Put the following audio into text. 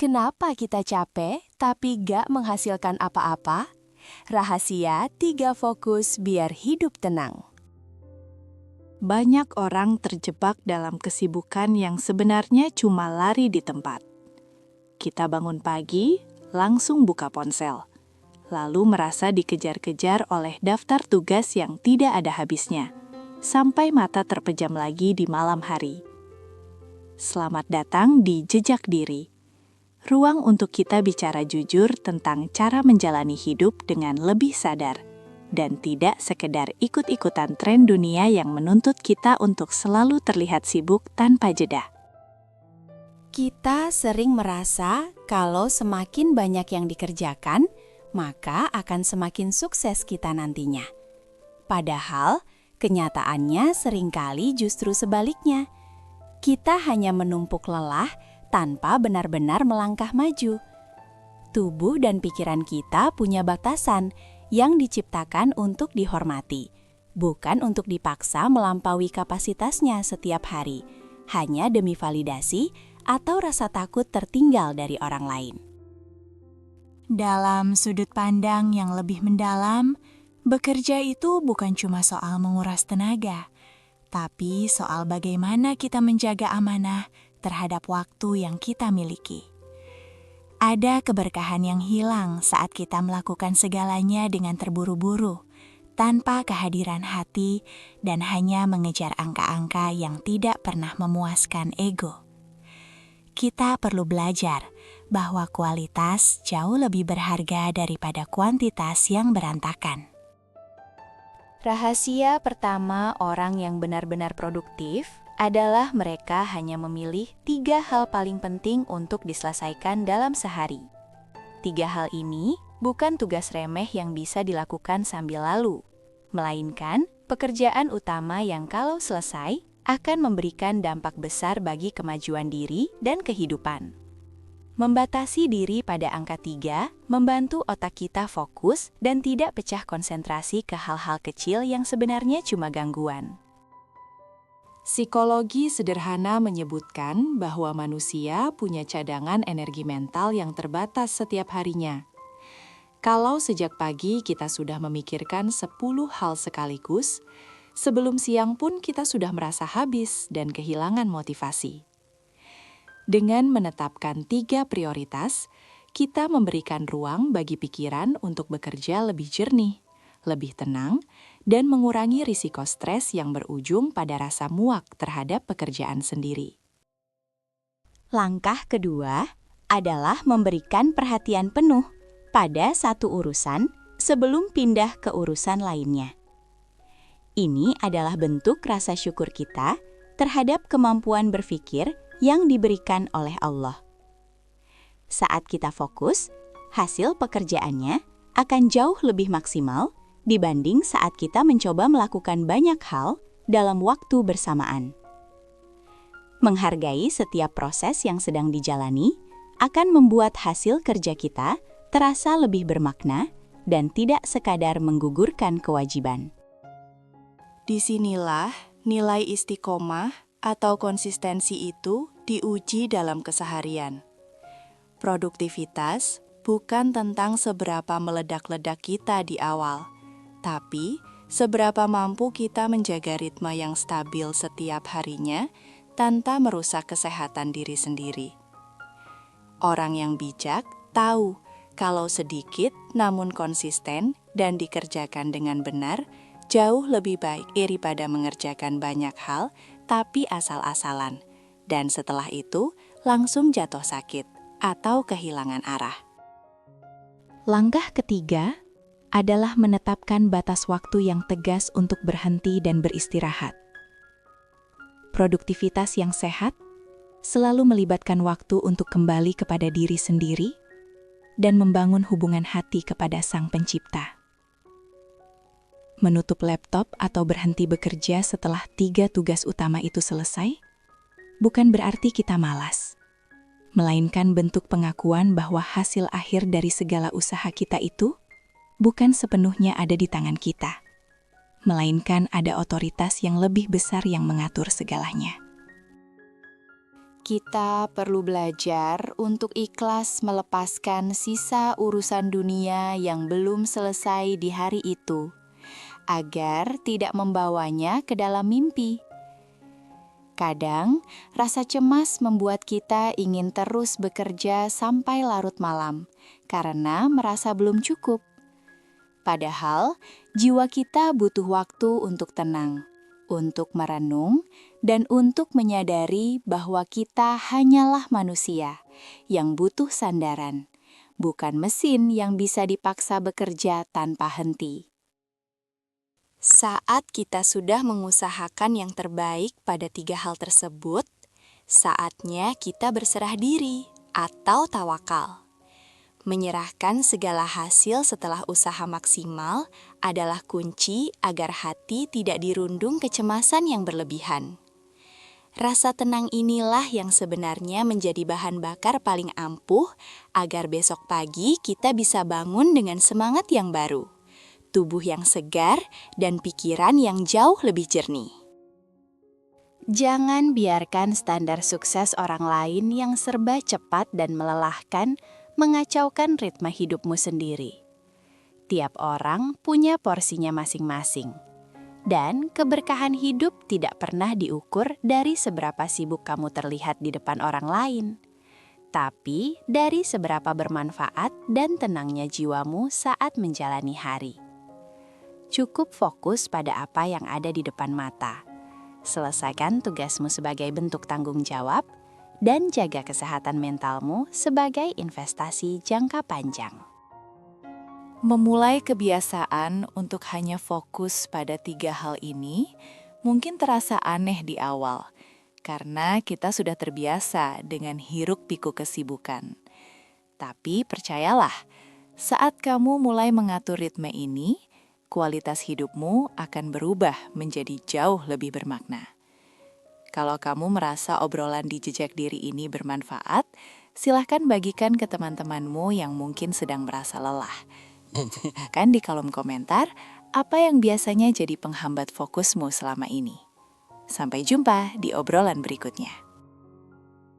Kenapa kita capek tapi gak menghasilkan apa-apa? Rahasia 3 fokus biar hidup tenang. Banyak orang terjebak dalam kesibukan yang sebenarnya cuma lari di tempat. Kita bangun pagi, langsung buka ponsel, lalu merasa dikejar-kejar oleh daftar tugas yang tidak ada habisnya, sampai mata terpejam lagi di malam hari. Selamat datang di Jejak Diri. Ruang untuk kita bicara jujur tentang cara menjalani hidup dengan lebih sadar, dan tidak sekedar ikut-ikutan tren dunia yang menuntut kita untuk selalu terlihat sibuk tanpa jeda. Kita sering merasa kalau semakin banyak yang dikerjakan, maka akan semakin sukses kita nantinya. Padahal, kenyataannya seringkali justru sebaliknya. Kita hanya menumpuk lelah tanpa benar-benar melangkah maju. Tubuh dan pikiran kita punya batasan yang diciptakan untuk dihormati, bukan untuk dipaksa melampaui kapasitasnya setiap hari, hanya demi validasi atau rasa takut tertinggal dari orang lain. Dalam sudut pandang yang lebih mendalam, bekerja itu bukan cuma soal menguras tenaga, tapi soal bagaimana kita menjaga amanah terhadap waktu yang kita miliki. Ada keberkahan yang hilang saat kita melakukan segalanya dengan terburu-buru, tanpa kehadiran hati dan hanya mengejar angka-angka yang tidak pernah memuaskan ego. Kita perlu belajar bahwa kualitas jauh lebih berharga daripada kuantitas yang berantakan. Rahasia pertama orang yang benar-benar produktif adalah mereka hanya memilih 3 hal paling penting untuk diselesaikan dalam sehari. 3 hal ini bukan tugas remeh yang bisa dilakukan sambil lalu, melainkan pekerjaan utama yang kalau selesai akan memberikan dampak besar bagi kemajuan diri dan kehidupan. Membatasi diri pada angka 3 membantu otak kita fokus dan tidak pecah konsentrasi ke hal-hal kecil yang sebenarnya cuma gangguan. Psikologi sederhana menyebutkan bahwa manusia punya cadangan energi mental yang terbatas setiap harinya. Kalau sejak pagi kita sudah memikirkan 10 hal sekaligus, sebelum siang pun kita sudah merasa habis dan kehilangan motivasi. Dengan menetapkan 3 prioritas, kita memberikan ruang bagi pikiran untuk bekerja lebih jernih, lebih tenang, dan mengurangi risiko stres yang berujung pada rasa muak terhadap pekerjaan sendiri. Langkah kedua adalah memberikan perhatian penuh pada satu urusan sebelum pindah ke urusan lainnya. Ini adalah bentuk rasa syukur kita terhadap kemampuan berpikir yang diberikan oleh Allah. Saat kita fokus, hasil pekerjaannya akan jauh lebih maksimal dibanding saat kita mencoba melakukan banyak hal dalam waktu bersamaan. Menghargai setiap proses yang sedang dijalani akan membuat hasil kerja kita terasa lebih bermakna dan tidak sekadar menggugurkan kewajiban. Disinilah nilai istiqomah atau konsistensi itu diuji dalam keseharian. Produktivitas bukan tentang seberapa meledak-ledak kita di awal, tapi seberapa mampu kita menjaga ritme yang stabil setiap harinya tanpa merusak kesehatan diri sendiri. Orang yang bijak tahu kalau sedikit namun konsisten dan dikerjakan dengan benar jauh lebih baik daripada mengerjakan banyak hal tapi asal-asalan, dan setelah itu langsung jatuh sakit atau kehilangan arah. Langkah ketiga adalah menetapkan batas waktu yang tegas untuk berhenti dan beristirahat. Produktivitas yang sehat selalu melibatkan waktu untuk kembali kepada diri sendiri dan membangun hubungan hati kepada Sang Pencipta. Menutup laptop atau berhenti bekerja setelah 3 tugas utama itu selesai, bukan berarti kita malas, melainkan bentuk pengakuan bahwa hasil akhir dari segala usaha kita itu bukan sepenuhnya ada di tangan kita, melainkan ada otoritas yang lebih besar yang mengatur segalanya. Kita perlu belajar untuk ikhlas melepaskan sisa urusan dunia yang belum selesai di hari itu, agar tidak membawanya ke dalam mimpi. Kadang, rasa cemas membuat kita ingin terus bekerja sampai larut malam karena merasa belum cukup. Padahal, jiwa kita butuh waktu untuk tenang, untuk merenung, dan untuk menyadari bahwa kita hanyalah manusia yang butuh sandaran, bukan mesin yang bisa dipaksa bekerja tanpa henti. Saat kita sudah mengusahakan yang terbaik pada 3 hal tersebut, saatnya kita berserah diri atau tawakal. Menyerahkan segala hasil setelah usaha maksimal adalah kunci agar hati tidak dirundung kecemasan yang berlebihan. Rasa tenang inilah yang sebenarnya menjadi bahan bakar paling ampuh agar besok pagi kita bisa bangun dengan semangat yang baru, tubuh yang segar, dan pikiran yang jauh lebih jernih. Jangan biarkan standar sukses orang lain yang serba cepat dan melelahkan mengacaukan ritme hidupmu sendiri. Tiap orang punya porsinya masing-masing. Dan keberkahan hidup tidak pernah diukur dari seberapa sibuk kamu terlihat di depan orang lain, tapi dari seberapa bermanfaat dan tenangnya jiwamu saat menjalani hari. Cukup fokus pada apa yang ada di depan mata. Selesaikan tugasmu sebagai bentuk tanggung jawab dan jaga kesehatan mentalmu sebagai investasi jangka panjang. Memulai kebiasaan untuk hanya fokus pada 3 hal ini mungkin terasa aneh di awal, karena kita sudah terbiasa dengan hiruk-pikuk kesibukan. Tapi percayalah, saat kamu mulai mengatur ritme ini, kualitas hidupmu akan berubah menjadi jauh lebih bermakna. Kalau kamu merasa obrolan di Jejak Diri ini bermanfaat, silahkan bagikan ke teman-temanmu yang mungkin sedang merasa lelah. Kan di kolom komentar, apa yang biasanya jadi penghambat fokusmu selama ini. Sampai jumpa di obrolan berikutnya.